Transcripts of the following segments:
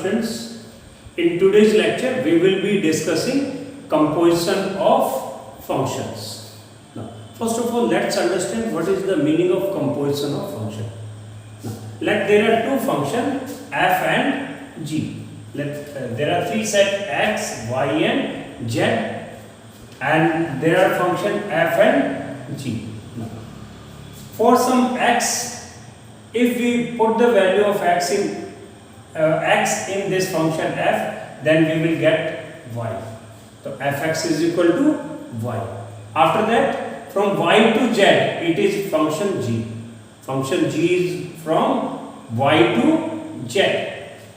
students, in today's lecture we will be discussing composition of functions. Now, first of all, let's understand what is the meaning of composition of function. Now, there are two functions f and g. There are three sets x, y and z, and there are function f and g. Now, for some x, if we put the value of x in this function f, then we will get y. So fx is equal to y. After that, from y to z, it is function g. Function g is from y to z,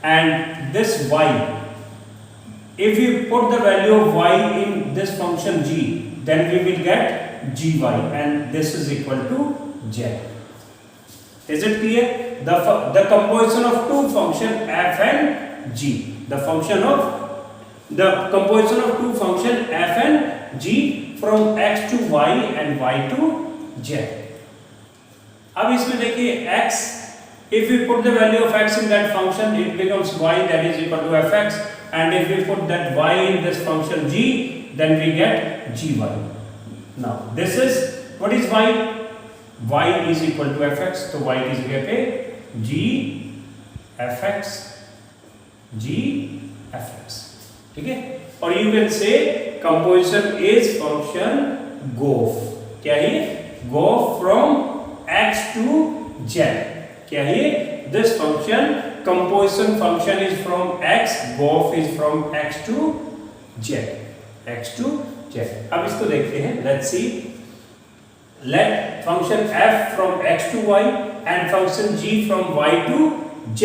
and this y, if we put the value of y in this function g, then we will get gy, and this is equal to z. Is it clear? The composition of two functions f and g. The composition of two functions f and g from x to y and y to z. अब इसमें देखिए x, if we put the value of x in that function, it becomes y, that is equal to fx, and if we put that y in this function g, then we get gy. Now this is, what is y? Y is equal to fx, तो y is equal to g fx, g fx. ठीक है? और you can say composition is function gof. क्या है? Gof from x to z. क्या है? This function, composition function is from x, gof is from x to z. X to z. अब इसको देखते हैं. Let's see. Let function f from x to y and function g from y to z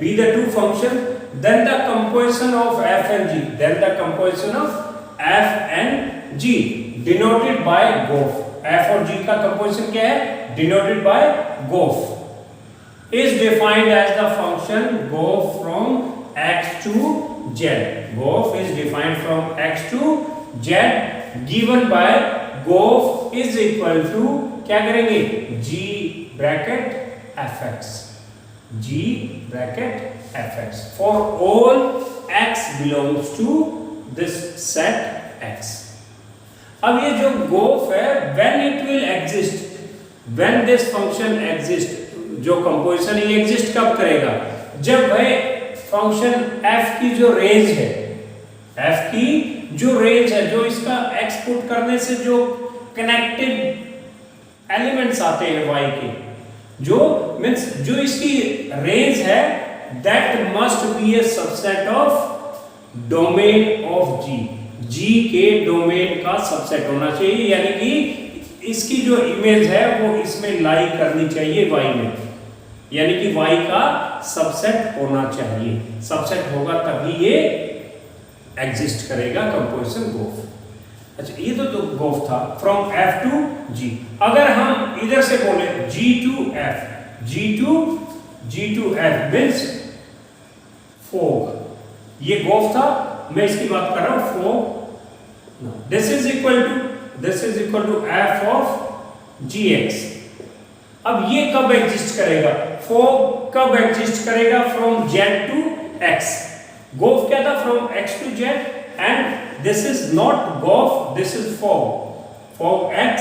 be the two functions, then the composition of f and g, denoted by gof. f और g का composition क्या है? Denoted by gof, is defined as the function gof from x to z. Gof is defined from x to z, given by gof is equal to, क्या करेंगे? g bracket fx, g bracket fx for all x belongs to this set x. अब ये जो gof है, when it will exist, when this function exist, जो composition ये exist कब करेगा? जब भाई function f की जो range है, f की जो रेंज है, जो इसका x पुट करने से जो कनेक्टेड एलिमेंट्स आते हैं y के, जो मींस जो इसकी रेंज है, that must be A subset of domain of g. g के डोमेन का सबसेट होना चाहिए, यानी कि इसकी जो इमेज है वो इसमें लाई करनी चाहिए y में, यानी कि y का सबसेट होना चाहिए. सबसेट होगा तभी ये एग्जिस्ट करेगा कंपोजिशन गोफ. अच्छा, ये तो गोफ था फ्रॉम f टू g. अगर हम इधर से बोले g to f means fog, ये गोफ था, मैं इसकी बात कर रहा हूं fog. This is equal to f of gx. अब ये कब एग्जिस्ट करेगा? फोग कब एग्जिस्ट करेगा? From z to x. Gof क्या था? From x to z, and this is not gof, this is fog x.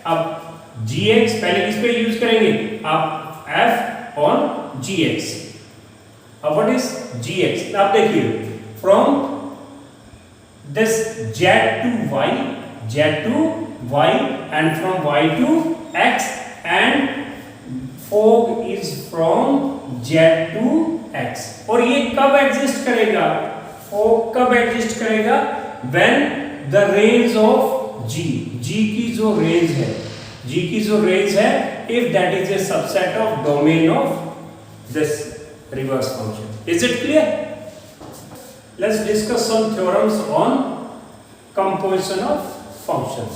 अब gx पहले किस पे यूज करेंगे? अब f on gx. अब what is gx? अब देखिए, from this z to y and from y to x, and fog is from z to x. और ये कब एग्जिस्ट करेगा? फॉग कब एग्जिस्ट करेगा? when the range of g की जो रेंज है, if that is a subset of domain of this reverse function. Is it clear? Let's discuss some theorems on composition of functions.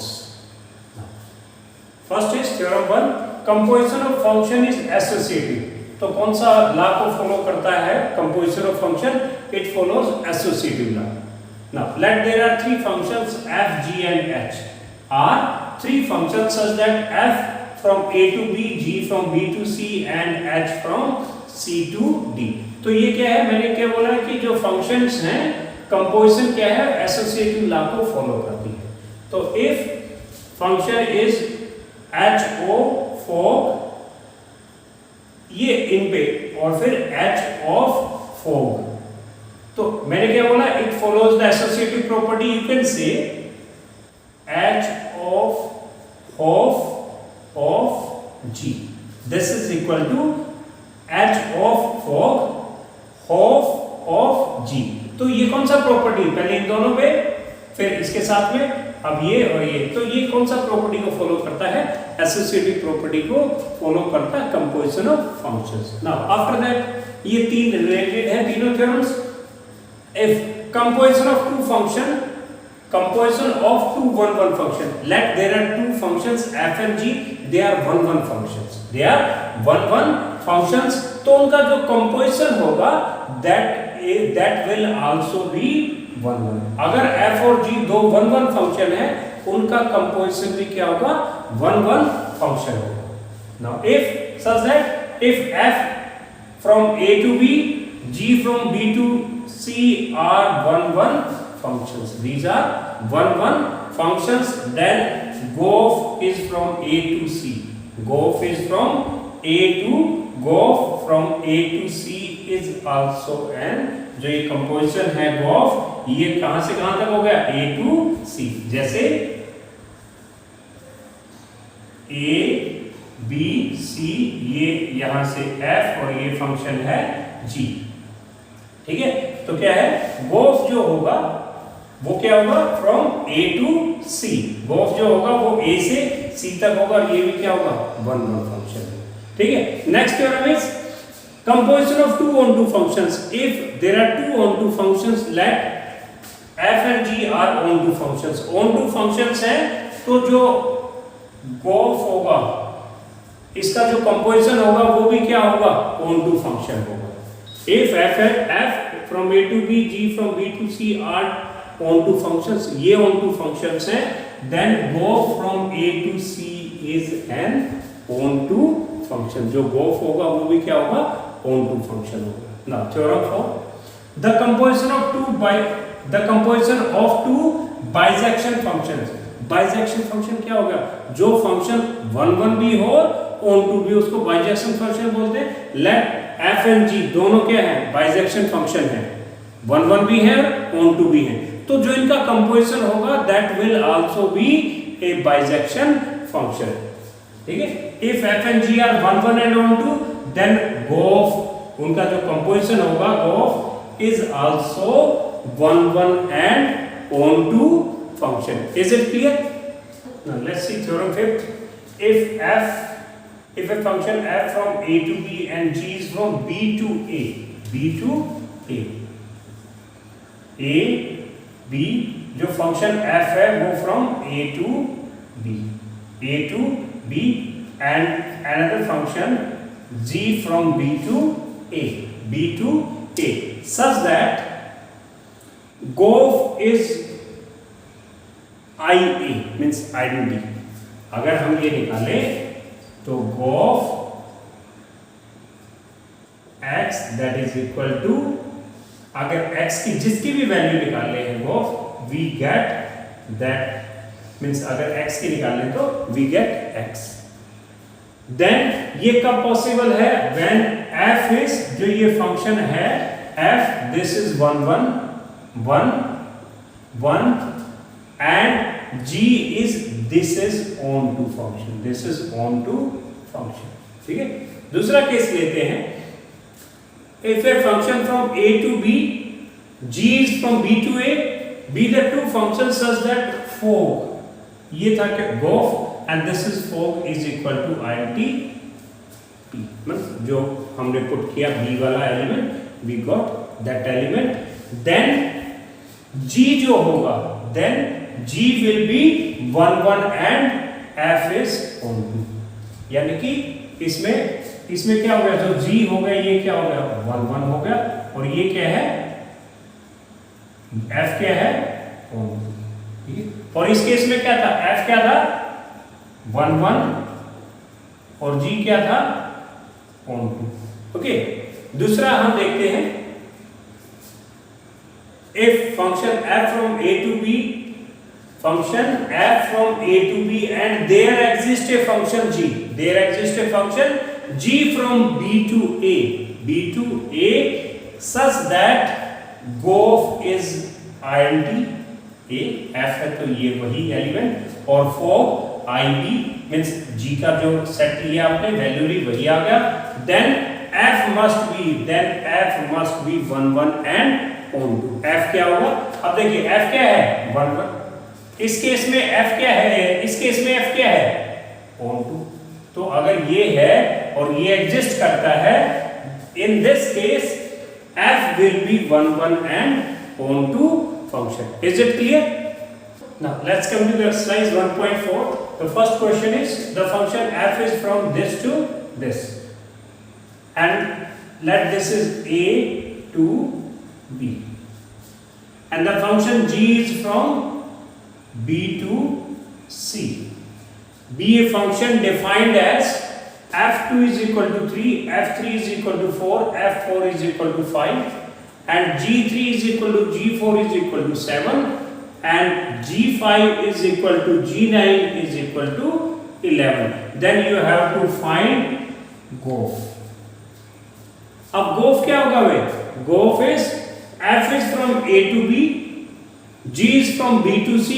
First is theorem 1. Composition of function is associative. तो कौन सा law को follow करता है composition of function? It follows associative law. Now let there are three functions f, g and h. Are three functions such that f from a to b, g from b to c and h from c to d. तो ये क्या है? मैंने क्या बोला है कि की जो फंक्शंस हैं कंपोजिशन क्या है, एसोसिएटिव लॉ को फॉलो करती है। तो if function is h o fog, ये इन पे और फिर एच ऑफ फोग, तो मैंने क्या बोला, it follows the associative property, you can say H of G, this is equal to H of fog of G. तो ये कौन सा प्रॉपर्टी, पहले इन दोनों पे फिर इसके साथ में, अब ये और ये, तो ये कौन सा प्रॉपर्टी को फॉलो करता है, एसोसिएटिव प्रॉपर्टी को फॉलो करता है composition of functions. Now after that ये तीन रिलेटेड है तीनों theorems. If composition of two function, composition of two one function, let there are two functions f and g, they are one functions, they are one functions, तो उनका जो composition होगा that will also be one। अगर f और g दो one function है, उनका composition भी क्या होगा, one function होगा। now if such that if f from a to b, g from b to c are one functions, these are one functions, then gof is from a to c, gof is from a to c is also n, जो ये composition है गोफ, ये कहां से कहां तक हो गया, a to c, जैसे a b c, ये यहां से f और ये फंक्शन है g, ठीक है। तो क्या है, गोफ जो होगा वो क्या होगा, फ्रॉम a to c, गोफ जो होगा वो a से c तक होगा, ये भी क्या होगा, वन फंक्शन, ठीक है। Next theorem is composition of two onto functions, if there are two onto functions, let f and g are onto functions, onto functions है, तो जो गोफ होगा इसका जो कंपोजिशन होगा वो भी क्या होगा, ऑन टू फंक्शन होगा। If f from a to b, g from b to c are on to functions, ये on to functions हैं, then go from a to c is an on to function, जो go होगा वो भी क्या होगा, on to function होगा। now theorem for the composition of two bisection functions, bisection function क्या होगा, जो function one भी हो on to भी, उसको bisection function बोलते हैं। let f and g दोनों क्या है, bisection function है, one भी है on to भी है, तो जो इनका कंपोजिशन होगा that will also be a bisection function, ठीक है। if f and g are one and on to, then gof, उनका जो कंपोजिशन होगा gof is also one and on to function। is it clear? now let's see theorem fifth। if a function f from a to b and g is from b to a b, जो function f है वो from a to b and another function g from b to a such that gof is ia means identity। अगर हम ये निकाले तो gof x that is equal to, अगर x की जिसकी भी वैल्यू निकाल ले हैं वो we get that means अगर x की निकाल लें तो we get x, then ये कब पॉसिबल है, when f is, जो ये फंक्शन है f, this is one and g is, this is on to function, this is on to function, ठीक है। दूसरा केस लेते हैं, if a function from a to b, g is from b to a, be the two functions such that fog, ये था कि gof and this is fog is equal to int p, मतलब जो हमने put किया b वाला element, we got that element, then g जो होगा, then g will be one and f is on to, यानी कि इसमें क्या हो गया, जो g हो गया ये क्या हो गया, वन हो गया, और ये क्या है, f क्या है, on to, ठीक है। और इस केस में क्या था, f क्या था, वन और g क्या था, on to, ओके। दूसरा हम देखते हैं if function f from a to b, function f from a to b, and there exists a function g, there exists a function g from b to a such that gof is int a, f है तो ये वही element, और fog ib means g का जो set लिया आपने value ली वही आ गया, then f must be 1 1 and on 2. f क्या होगा? अब देखिए f क्या है? 1 1. इस केस में f क्या है? इस केस में f क्या है? on 2. तो अगर ये है और ये एग्जिस्ट करता है, in this case f will be 1 1 and on 2 function. Is it clear? Now let's come to the exercise 1.4. The first question is the function f is from this to this, and let this is a to b, and the function g is from b to c. Be a function defined as f2 is equal to 3, f3 is equal to 4, f4 is equal to 5, and g3 is equal to g4 is equal to 7, and g5 is equal to g9 is equal to 11. Then you have to find gof. अब gof क्या होगा वे? gof is f is from a to b, g is from b to c,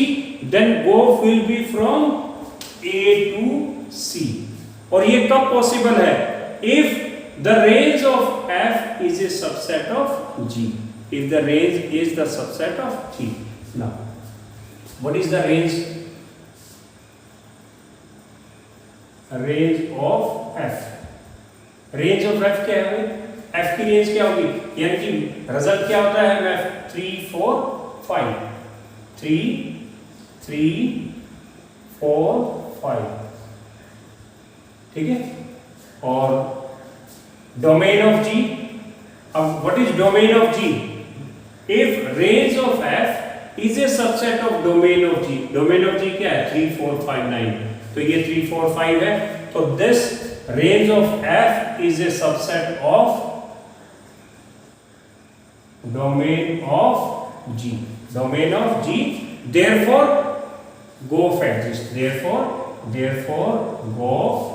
then gof will be from a to c. और ये कब possible है? if the range of f is a subset of g, if the range is the subset of g. Now what is the range of f? range of f क्या है? f की range क्या होगी? यानी कि result क्या होता है? मैं 3 4 5 3 3 4 5, ठीक है? और डोमेन ऑफ g, अब what is domain of g? If range of f is a subset of domain of g, domain of g क्या है? 3 4 5 9, तो ये 3 4 5 है, तो this range of f is a subset of domain of g, domain of g, therefore gof exists, therefore gof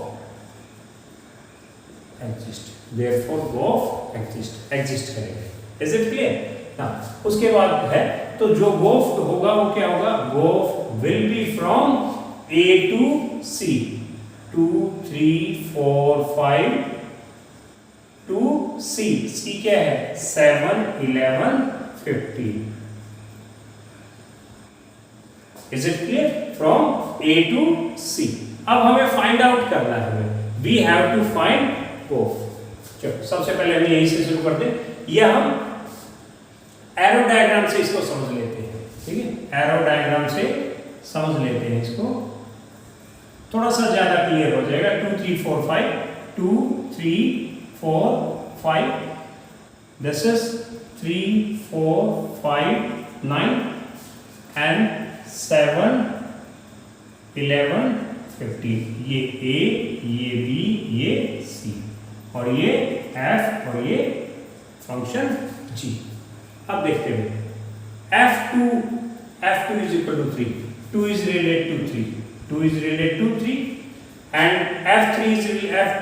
exist करेगा. Is it clear? ना उसके बाद है तो जो गोफ होगा वो क्या होगा? गोफ will be from a to c, 2 3 4 5 to c. c क्या है? 7 11 15. Is it clear? From a to c. अब हमें फाइंड आउट करना है, we have to find gof. चलो सबसे पहले हम यहीं से शुरू करते हैं. यह हम एरो डायग्राम से इसको समझ लेते हैं, ठीक है? एरो डायग्राम से समझ लेते हैं इसको, थोड़ा सा ज्यादा क्लियर हो जाएगा. 2 3 4 5, 2 3 4 5, दिस इज 3 4 5 9 and 7 11 15. ये a, ये b, ये c, और ये f, और ये फंक्शन g. अब देखते हैं f2 is equal to 3, 2 is related to 3, 2 is related to 3, and f3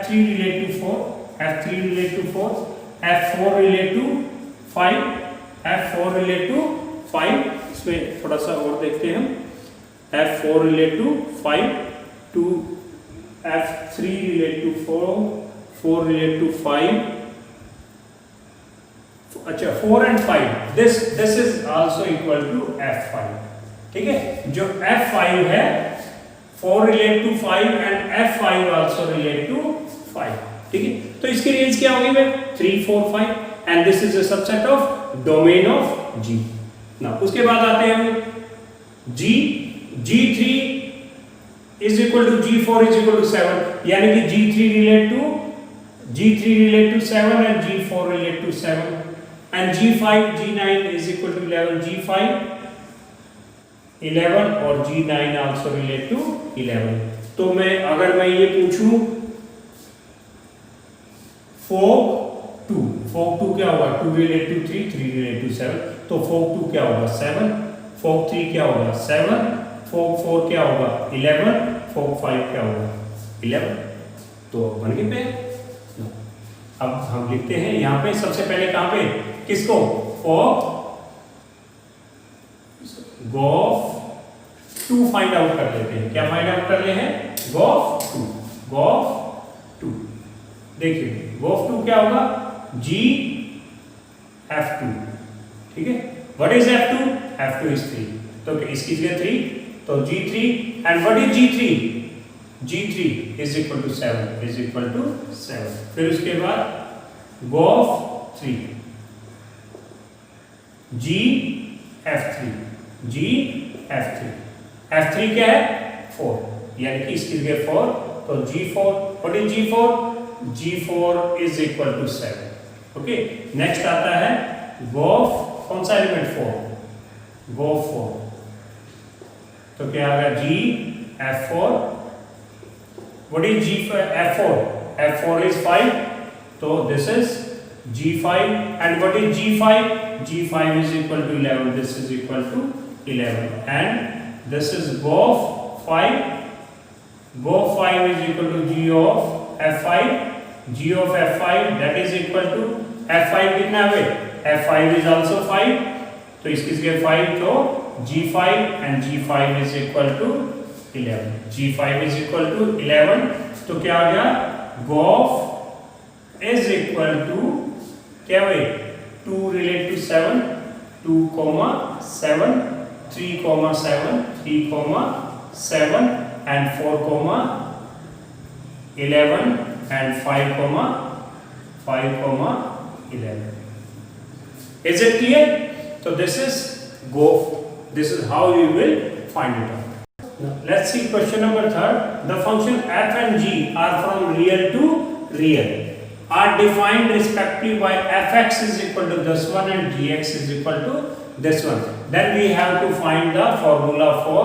related to 4, f3 related to 4, f4 related to 5, f4 related to 5. इसमें थोड़ा सा और देखते हैं हम. f4 related to 5, to f3 related to 4, 4 related to 5. अच्छा 4 and 5, this is also equal to f5, ठीक है? जो f5 है 4 related to 5 and f5 also related to 5, ठीक है? तो इसकी रेंज क्या होगी भाई? 3 4 5, and this is a subset of domain of g. ना उसके बाद आते हैं हम g3 is equal to g4 is equal to 7, यानी कि g3 relate to 7 and g4 relate to 7, and g5 g9 is equal to 11, g5 11 और g9 also relate to 11. तो अगर मैं ये पूछूं fog 2 क्या होगा? 2 relate to 3, 3 relate to 7, तो फोक 2 क्या होगा 7, फोक 3 क्या होगा 7, फोक 4 क्या होगा 11, फोक 5 क्या होगा 11। तो बन गए पे। अब हम लिखते हैं यहाँ पे सबसे पहले कहाँ पे किसको, फोक गोफ 2 फाइंड आउट कर लेते हैं। क्या फाइंड आउट कर ले हैं, गोफ 2, गोफ 2। देखिए गोफ 2 क्या होगा, G F2, ठीक है। What is F2, F2 is 3, तो इसकी जगह 3, तो G3, and what is G3, G3 is equal to 7, is equal to 7। फिर उसके बाद गोफ 3, G F3, G F3, F3 क्या है 4, यानी कि इसकी जगह 4, तो G4, what is G4, G4 is equal to 7। Okay, next आता है गोफ, कौन सा एलिमेंट 4, गोफ 4, तो क्या आ गया G F4, what is G F4, F4 is 5, तो this is G5, and what is G5, G5 is equal to 11, this is equal to 11, and this is GOF 5, GOF 5 is equal to G of F5, G of F5 that is equal to F5 कितना है, F5 is also 5, तो इसकी जगह 5, तो G5 and G5 is equal to 11, G5 is equal to 11, तो क्या आ गया, GOF is equal to क्या भाई 2 relate to 7, 2, 7, 3, 7, 3, 7, and 4, 11, and 5, 11. Is it clear? So this is GOF. This is how you will find it out. Now, let's see question number 3. The function f and g are from real to real, are defined respectively by fx is equal to this one and gx is equal to this one. Then we have to find the formula for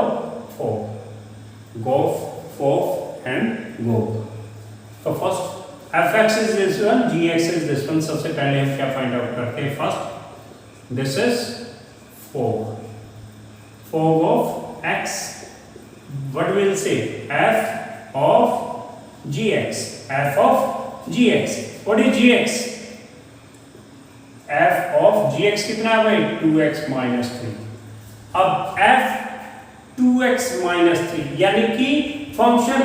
GOF, FOF and GOF. So first fx is this one, gx is this one. सबसे पहले हम क्या find out करते हैं, first this is FOG of x. What we will say, f of gx, f of gx. What is gx? f of gx कितना है भाई, 2x minus 3. अब f 2x minus 3 यानी कि फंक्शन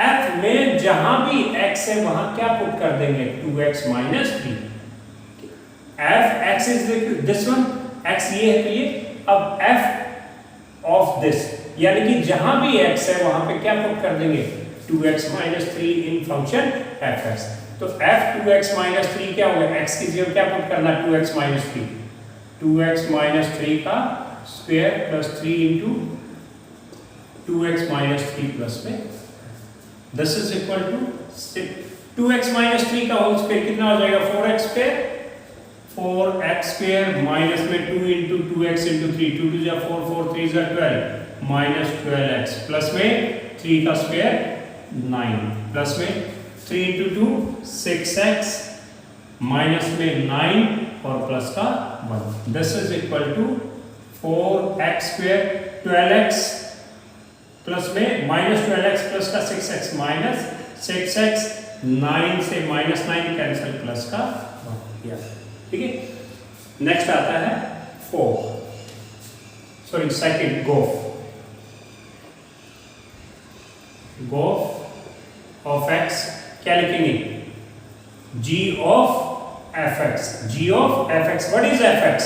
f में जहां भी x है वहां क्या पुट कर देंगे, 2x minus 3. f x is this one, x ये है, तो ये. अब f of this यानी कि जहां भी x है वहां पे क्या पुट कर देंगे, 2x minus 3 इन फंक्शन fx. तो f 2x minus 3 क्या होगा, x की जगह क्या पुट करना, 2x minus 3, 2x minus 3 का square plus 3 into 2x minus 3 plus में, this is equal to 2x minus 3 का होल स्क्वायर कितना हो जाएगा, 4x square, 4x square minus में 2 इंटू 2x इंटू 3, 2 2 जा 4, 4 3 जा 12 माइनस 12x प्लस में 3 का स्क्वायर 9 प्लस में 3 इंटू 2 6x माइनस में 9 और प्लस का 1, this is equal to 4x square 12x plus में माइनस 12x प्लस का 6x माइनस 6x 9 से माइनस 9 कैंसिल प्लस का 1, ठीक है. नेक्स्ट आता है 4, सॉरी सेकंड गोफ ऑफ x क्या लिखेंगे, g of fx, g of fx. What is fx,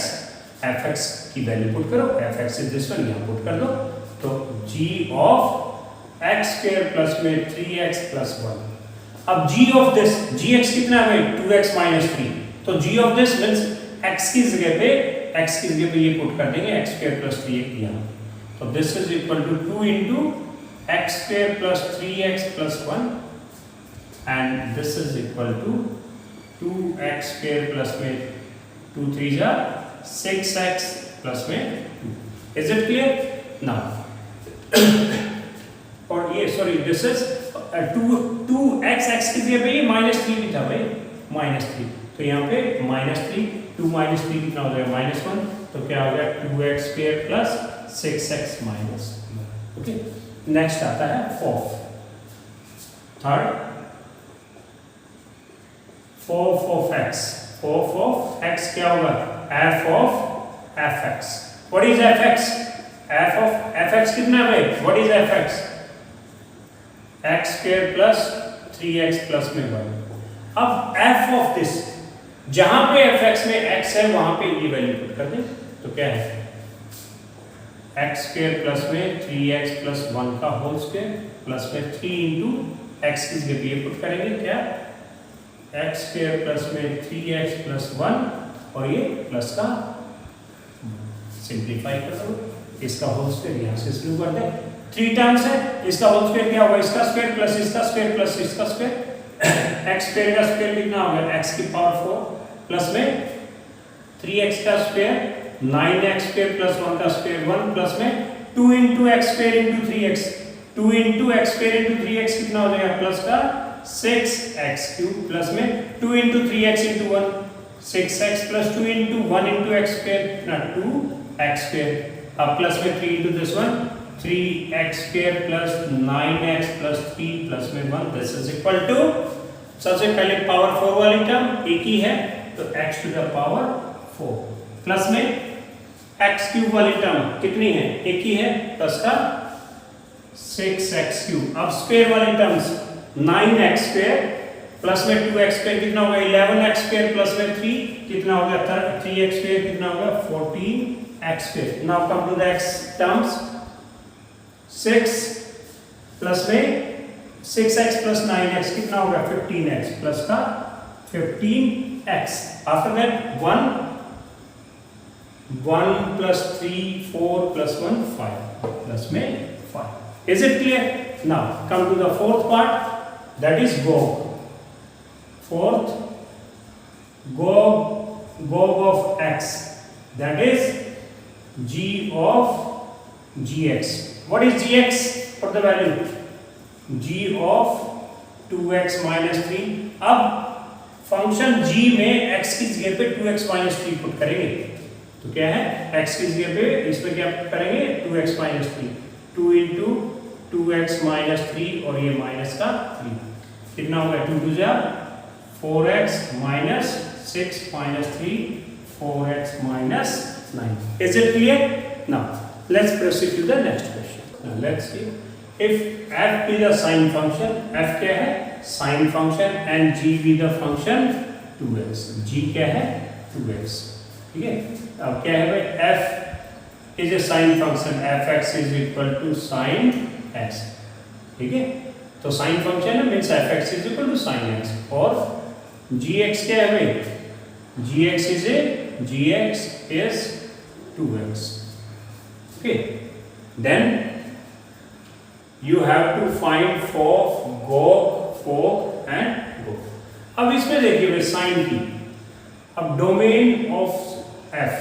fx की वैल्यू पुट करो, fx इज दिस वन, यहां पुट कर दो, तो g of x square plus में 3x प्लस 1. अब g ऑफ दिस, gx कितना है, 2x minus 3, तो g of this means x की जगह पे ये पुट कर देंगे x स्क्वायर प्लस 3x यहाँ, तो this is equal to 2 into x square plus 3x plus 1 and this is equal to 2x square plus में 2 3 जा 6x प्लस में 2. Is it clear now? और ये सॉरी दिस इज 2x की जगह पे ये -3 भी था भाई, -3, तो यहाँ पे -3 2 माइनस 3 कितना हो जाएगा -1, तो क्या हो गया 2x square plus 6x minus. Okay, next आता है fourth, third, 4 of x, 4 of x क्या होगा f of fx। What is fx? f of fx कितना है? What is fx? x square plus 3x plus में 1। अब f ऑफ दिस, जहां पे fx में x है वहां पे ये वैल्यू पुट कर दें, तो क्या है x स्क्वायर प्लस में 3x प्लस 1 का होल स्क्वायर प्लस में 3 इंटू x की जगह ये पुट करेंगे, क्या x स्क्वायर प्लस में 3x प्लस 1 और ये प्लस का सिंप्लीफाई कर दो, इसका होल स्क्वायर यहाँ से शुरू कर दें। 3 टर्म्स है, इसका होल स्क्वायर क्या होगा? इसका स्क्वायर प्लस इसका स्क्वायर प्लस इसका स्क्वायर। x स्क्वायर का स्क्वायर कितना होगा? x की पावर 4 प्लस में 3x का स्क्वायर 9x स्क्वायर प्लस 1 का स्क्वायर 1 प्लस में 2 into x square into 3x, 2 into x square into 3x कितना हो जाएगा? प्लस का 6x क्यूब प्लस में 2 into 3x into 1 6x plus 2 into 1 into x square कितना 2x स्क्वायर, अब plus में 3 into this one 3x square plus 9x plus 3 plus में 1, this is equal to, सबसे पहले पावर 4 वाली टर्म एक ही है तो x to the power 4 plus में x क्यूब वाली टर्म कितनी है? एक ही है, प्लस का 6x क्यूब। अब स्क्वायर वाली टर्म्स 9x स्क्वायर प्लस में 2x स्क्वायर कितना होगा? 11x स्क्वायर प्लस में 3 कितना होगा? 3x स्क्वायर कितना होगा? 14x square. Now come to the x terms, 6 plus में 6x प्लस 9x कितना होगा? 15x प्लस का 15x। After that 1 plus 3 4 plus 1 5 plus में 5। Is it clear? Now come to the fourth part, that is GOG। Fourth, GOG of x, that is g of gx. What is gx? For the value g of 2x minus 3। अब function g में x की जगह पे 2x minus 3 put करेंगे, तो क्या है? x की जगह पे इसमें क्या पुट करेंगे? 2x minus 3, 2 into 2x minus 3 और ये माइनस का 3 कितना होगा? 2 2 जा 4x minus 6 minus 3 4x minus 9। Is it clear? Now let's proceed to the next question. Now let's see, if f be the sine function, f क्या है? Sine function and g be the function 2x, g क्या है? 2x। ठीक है, अब क्या है भाई? f is a sine function, fx is equal to sin x। ठीक है, तो साइन फंक्शन है means fx is equal to sin x, और gx क्या है भाई? gx is 2x। okay, then you have to find for GOG, FOG and GOG। अब इसमें देखिए भाई साइन की, अब domain of f,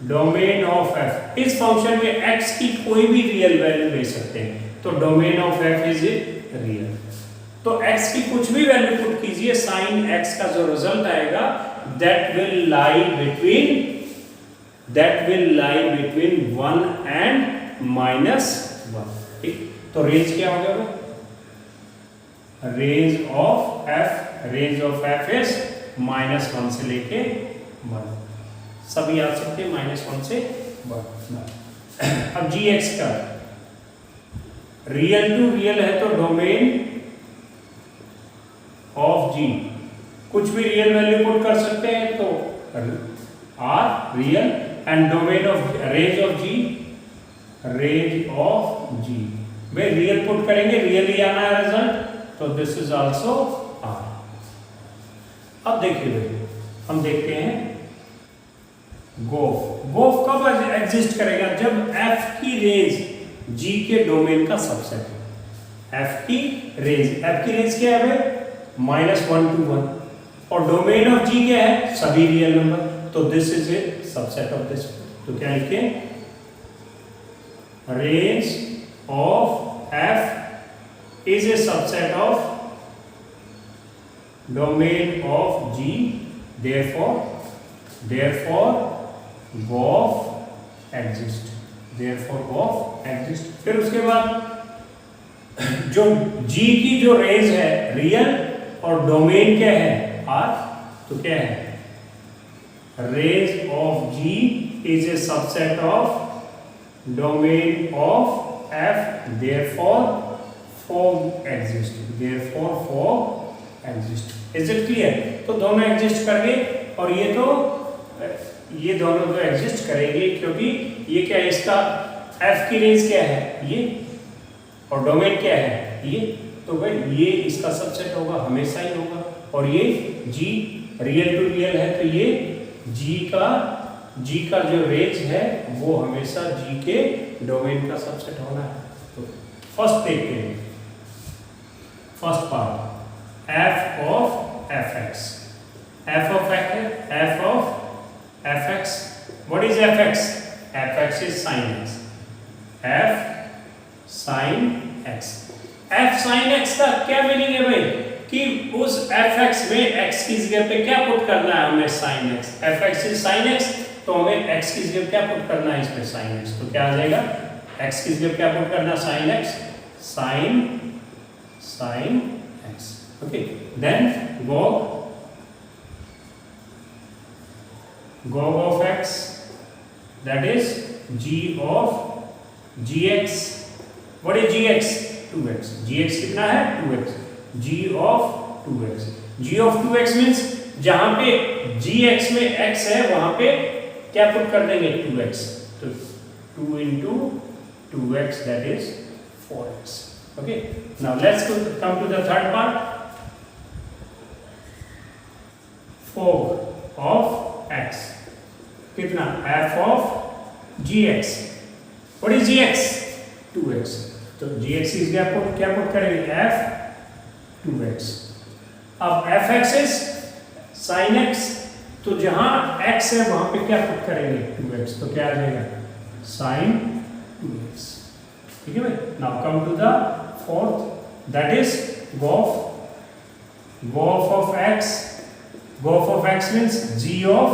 domain of f, इस फंक्शन में x की कोई भी रियल वैल्यू ले सकते हैं, तो domain of f is real, तो x की कुछ भी वैल्यू पुट कीजिए, साइन x का जो रिजल्ट आएगा that will lie between 1 and -1। ठीक, तो रेंज क्या हो गया? रेंज ऑफ f इज -1 से लेके 1, सभी याद सकते हैं -1 से 1। अब gx का रियल टू रियल है तो डोमेन ऑफ g, कुछ भी रियल वैल्यू पुट कर सकते हैं तो r real, and domain of range of g में रियल पुट करेंगे, रियल ही आना है रिजल्ट, तो दिस इज आल्सो r। अब देखिए भाई, हम देखते हैं गोफ कब एग्जिस्ट करेगा? जब f की रेंज g के डोमेन का सबसेट है। f की रेंज क्या है भाई? -1 to 1, और डोमेन ऑफ g क्या है? सभी रियल नंबर, तो this is a subset of this. तो क्या लिखे? Range of f is a subset of domain of G, therefore gof exist, फिर उसके बाद जो G की जो रेंज है रियल और डोमेन क्या है R, तो क्या है range of G is a subset of domain of F, therefore fog exist, is it clear? तो दोनों एग्जिस्ट कर गए और ये दोनों तो एग्जिस्ट करेंगे क्योंकि ये क्या है, इसका F की रेंज क्या है ये और डोमेन क्या है ये, तो भाई ये इसका सबसेट होगा, हमेशा ही होगा। और ये G रियल टू रियल है तो ये G का जो रेंज है वो हमेशा G के डोमेन का सबसेट होना है। तो फर्स्ट देखते हैं, first part f of fx, what is fx? Fx is sin x, f sin x का क्या मीनिंग है भाई कि उस fx में x की जगह पे क्या पुट करना है हमें sin x, fx is sin x तो हमें x की जगह क्या पुट करना है इसमें sin x, तो क्या आ जाएगा x की जगह क्या पुट करना sin x, sin x, okay, then gog of x, that is g of gx, what is gx? 2x, gx कितना है 2x, g of 2x means जहां पे gx में x है वहां पे क्या पुट कर देंगे 2x, तो 2 into 2x, that is 4x, okay. Now let's come to the third part, fog of x, कितना f of gx, what is gx? 2x, तो gx is क्या पुट करेंगे f 2x, अब fx is sin x, तो जहां x है वहां पे क्या पुट करेंगे 2x, तो क्या आ जाएगा sin 2x, ठीक है भाई। Now come to the fourth, that is gof of x, gof of x means g of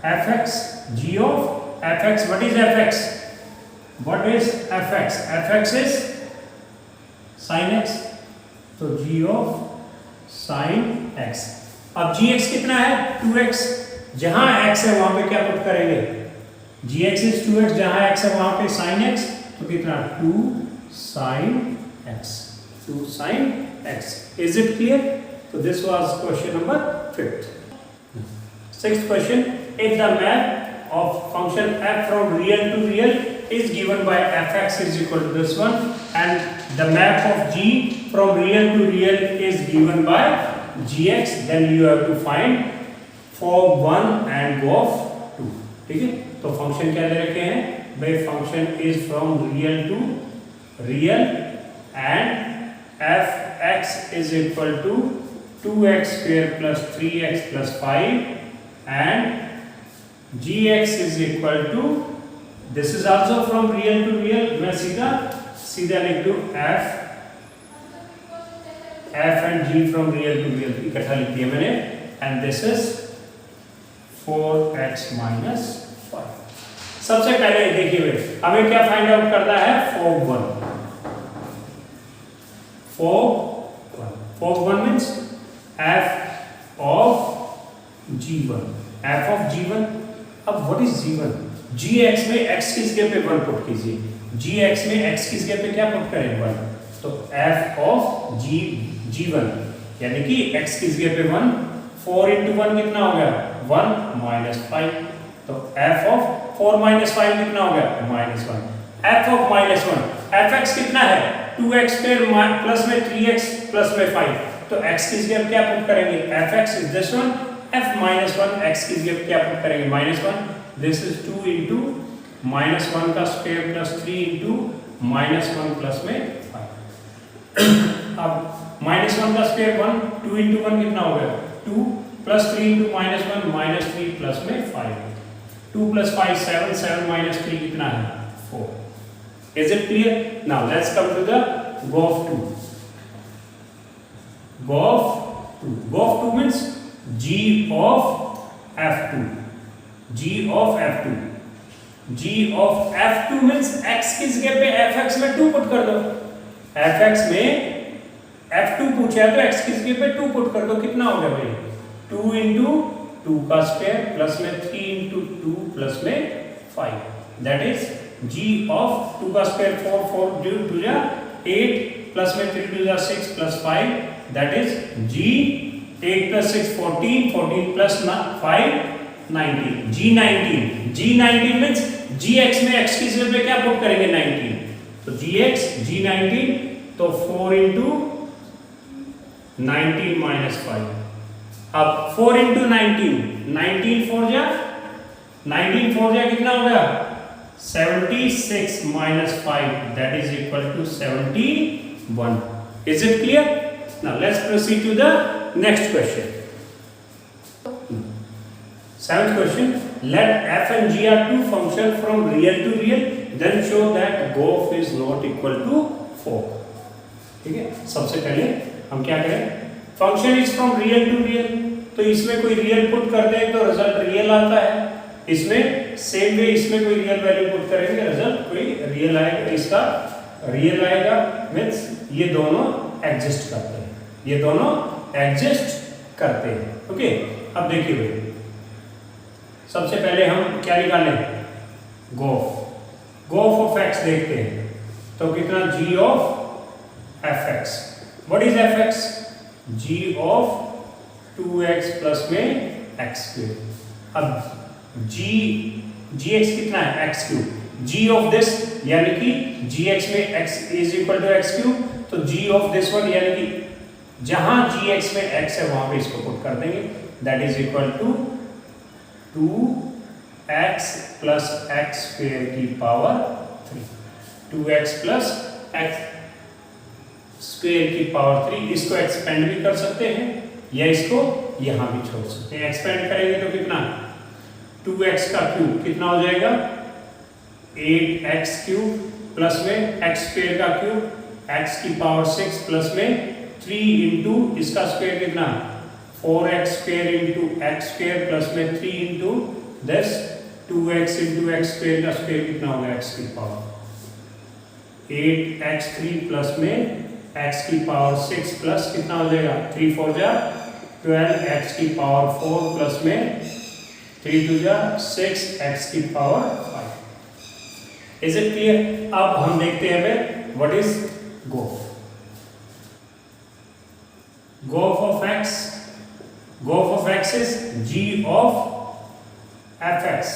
fx, what is fx? Fx is sin x, तो g of sin x, अब gx कितना है 2x, जहां x है वहां पे क्या put करेंगे gx is 2x, जहां x है वहां पे sin x, तो कितना 2 sin x, is it clear? So this was question number 5th. Sixth question, if the map of function f from real to real is given by fx is equal to this one, and the map of g from real to real is given by gx, then you have to find fog 1 and gof 2, ठीक है। तो function क्या दे रखे हैं भाई, function is from real to real and fx is equal to 2x square plus 3x plus 5 and gx is equal to, this is also from real to real, मैं सीधा लिख दूं f and g from real to real इकट्ठा लिख दिया मैंने, and this is 4x minus 5। सबसे पहले देखिए भाई हमें क्या फाइंड आउट करना है, fog 1 means f of g1, अब what is g1? gx में x की जगह पे 1 पुट कीजिए, gx में x की जगह पे क्या पुट करें 1, तो f of g1 यानी कि x की जगह पे 1, 4 into 1 कितना हो गया 1 minus 5, तो f of 4 minus 5 कितना हो गया -1, f of -1, fx कितना है 2x स्क्वायर प्लस में 3x प्लस में 5, तो x की जगह क्या पुट करेंगे fx is this one, f minus 1 x की जगह क्या पुट करेंगे -1, this is 2 into -1 का स्क्वायर प्लस 3 into -1 प्लस में 5। अब -1 का स्क्वायर 1, 2 into 1 कितना हो गया 2 प्लस 3 into -1 -3 प्लस में 5, 2 plus 5 7, 7 minus 3 कितना है 4। Is it clear? Now let's come to the gof 2. Gof 2. Go of 2 means g of f2. g of f2. g of f2 means x की जगह पे fx में 2 पुट कर दो. fx में f2 पूछा है तो x की जगह पे 2 पुट कर दो. कितना हो गया भाई? 2 into 2 का स्क्वायर प्लस में 3 into 2 प्लस में 5. दैट इज g of 2 का स्क्वायर 4 4 2 जा 8 प्लस में 3 2 जा 6 plus 5. That is g 8 plus 6 14 14 plus 5 19. g19 means gx में x की जगह पे क्या पुट करेंगे? 19. तो gx g19 तो 4 into 19 minus 5. अब 4 into 19 4 जा कितना हो गया? 76 minus 5 that is equal to 71. Is it clear? Now let's proceed to the next question. 7th question. Let f and g are two functions from real to real, then show that GOF is not equal to 4. ठीक है, सबसे पहले हम क्या करें? Function is from real to real, तो इसमें कोई रियल पुट करते हैं तो रिजल्ट रियल आता है. इसमें सेम वे इसमें कोई रियल वैल्यू पुट करेंगे रिजल्ट कोई रियल आएगा. इसका रियल आएगा मीन्स ये दोनों एग्जिस्ट करते हैं. ये दोनों एग्जिस्ट करते हैं. ओके, अब देखिए भाई, सबसे पहले हम क्या निकालें? गोफ ऑफ एक्स देखते हैं. तो कितना? g of f x. What is f x? g of 2x plus में x क्यूब. अब gx कितना है? x cube. g of this यानी कि gx में x is equal to x cube, तो g ऑफ दिस वन यानी कि जहां gx में x है वहां पे इसको पुट कर देंगे. That is equal to 2x plus x square की power 3. 2x plus x square की पावर 3. इसको एक्सपेंड भी कर सकते हैं या इसको यहां भी छोड़ सकते हैं. एक्सपेंड करेंगे तो कितना? 2x का क्यूब कितना हो जाएगा? 8x क्यूब प्लस में x स्क्वायर का क्यूब x की पावर 6 प्लस में 3 इंटू इसका स्क्वायर कितना? 4x square into x square plus में 3 into this 2x into x square का स्क्वायर कितना होगा? x की पावर 8x3 प्लस में x की पावर 6 प्लस कितना हो जाएगा? 3 4 जा 12 x की पावर 4 प्लस में 3 2 जा 6 x की पावर 5. Is it clear? अब हम देखते हैं व्हाट इज गोफ. Gof of x is g of fx.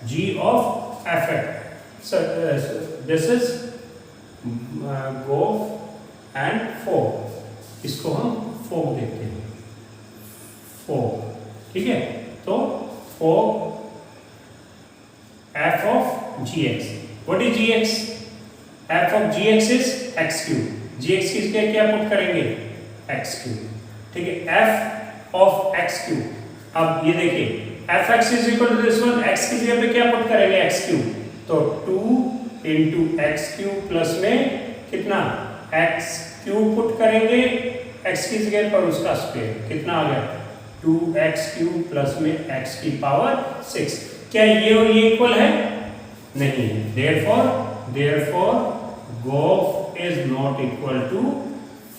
g of fx. So this is gof and fork. इसको हम fork देखते हैं. fork, ठीक है? तो fork f of gx. What is gx? f of gx is x cube. gx की जगह क्या पुट करेंगे? x cube. ठीक है, f of x cube. अब ये देखिए fx is equal to this one. x की जगह पे क्या पुट करेंगे? x cube. तो 2 into x cube प्लस में कितना? x cube पुट करेंगे x की जगह पर, उसका स्क्वायर कितना आ गया? 2x cube प्लस में x की पावर 6. क्या ये और ये इक्वल है? नहीं. therefore gof is not equal to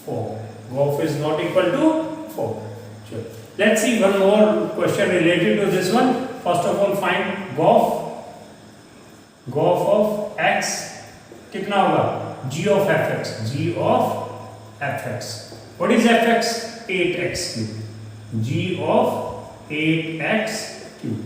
4. Gof is not equal to 4. Sure. Let's see one more question related to this one. First of all, find gof of x कितना होगा? g of fx. g of fx. What is fx? 8x cube. g of 8x cube.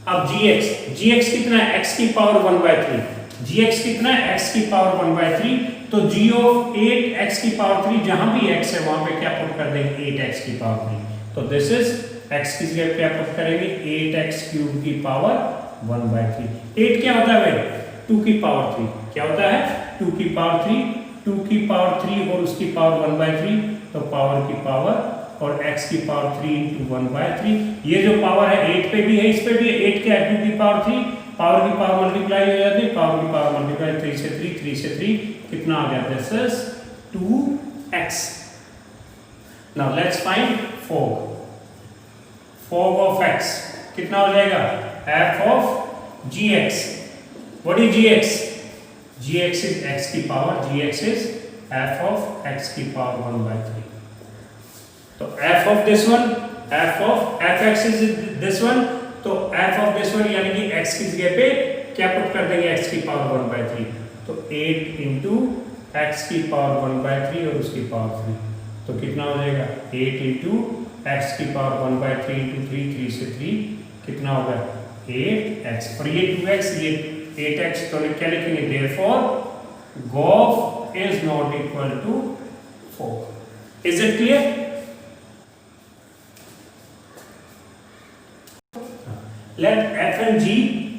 अब gx कितना है? x की power 1/3. gx कितना है? x की power 1/3. तो g of 8x की पावर 3, जहां भी x है वहां पे क्या पुट कर देंगे? 8x की पावर 3. तो दिस इज x की जगह क्या पुट करेंगे? 8x क्यूब की पावर 1/3. 8 क्या होता है भाई? 2 की पावर 3. क्या होता है? 2 की पावर 3. 2 की पावर 3 और उसकी पावर 1/3, तो पावर की पावर और x की पावर 3 into 1/3. ये जो पावर है 8 पे भी है, इस पे भी है. 8 क्या है? 2 की पावर 3. पावर की पावर मल्टीप्लाई हो जाती है. पावर की पावर मल्टीप्लाई 3 से 3, 3 से 3 कितना आ गया? This is 2x. Now let's find fog of x कितना हो जाएगा f of gx. what is gx? gx is x की power, gx is f of x की पावर 1/3. तो f of this one, f of fx is this one, तो f of this one यानी कि x की जगह पे क्या पुट कर देंगे x की पावर 1/3. तो 8 into x की पावर 1/3 और उसकी पावर 3, तो कितना हो जाएगा 8 into x की पावर 1/3 into 3, 3 से 3 कितना होगा 8x, और ये 2x ये 8x, तो क्या लिखेंगे therefore golf is not equal to 4. Is it clear? Let f and g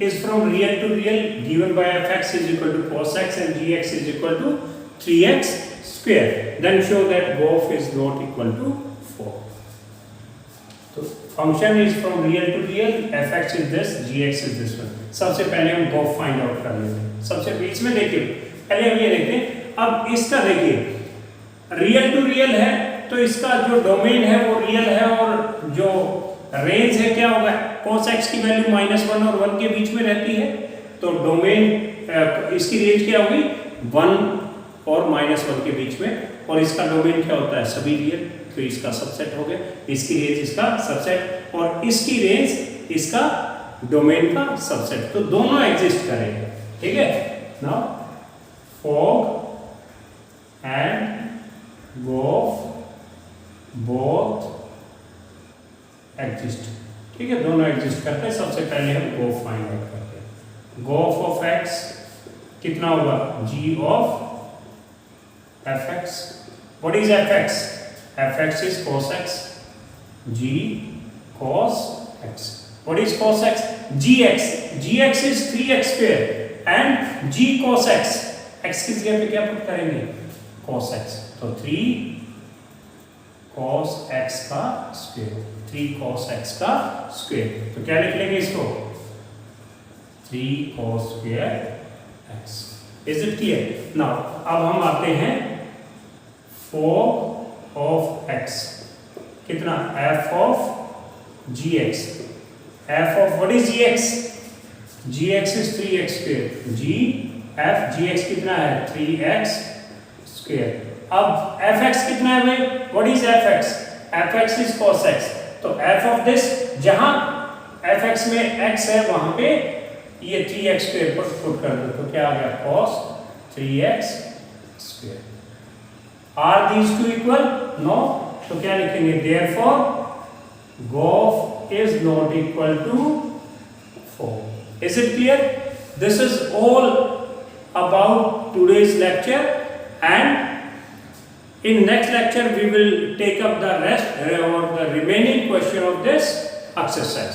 is from real to real given by fx is equal to cos x and gx is equal to 3x square. Then show that golf is not equal to 4. So function is from real to real, fx is this, gx is this one. सबसे पहले हम golf find out कर लेते हैं. सबसे बीच में देखिए, पहले हम ये देखते हैं. अब इसका देखिए रियल टू रियल है तो इसका जो डोमेन है वो रियल है और जो रेंज है क्या होगा cos x की वैल्यू -1 और 1 के बीच में रहती है, तो डोमेन इसकी रेंज क्या होगी 1 और -1 के बीच में, और इसका डोमेन क्या होता है सभी रियल, तो इसका सबसेट हो गया, इसकी रेंज इसका सबसेट और इसकी रेंज इसका डोमेन का सबसेट, तो दोनों एग्जिस्ट करेंगे. ठीक है. Now fog and golf both exist. ठीक है, दोनों एग्जिस्ट करते हैं. सबसे पहले हम golf फाइंड आउट करते हैं. golf of x कितना होगा g of fx. what is fx? fx is cos x, g cos x. what is cos x? gx. gx is 3x square and g cos x. x की जगह पे क्या put करेंगे cos x, तो 3 cos x का square, 3 cos x का square, तो क्या लिख लेंगे इसको 3 cos square x. Is it clear? Now अब हम आते हैं fog of x कितना f of gx. f of what is gx? gx is 3x square, g f gx कितना है 3x square. अब fx कितना है भाई? what is fx? fx is cos x, तो f of this जहां fx में x है वहां पे ये 3x square पर पुट कर दो, तो क्या आ गया cos 3x square. are these two equal? no. तो क्या लिखेंगे therefore golf is not equal to 4. is it clear? this is all about today's lecture, and in next lecture we will take up the rest or the remaining question of this exercise.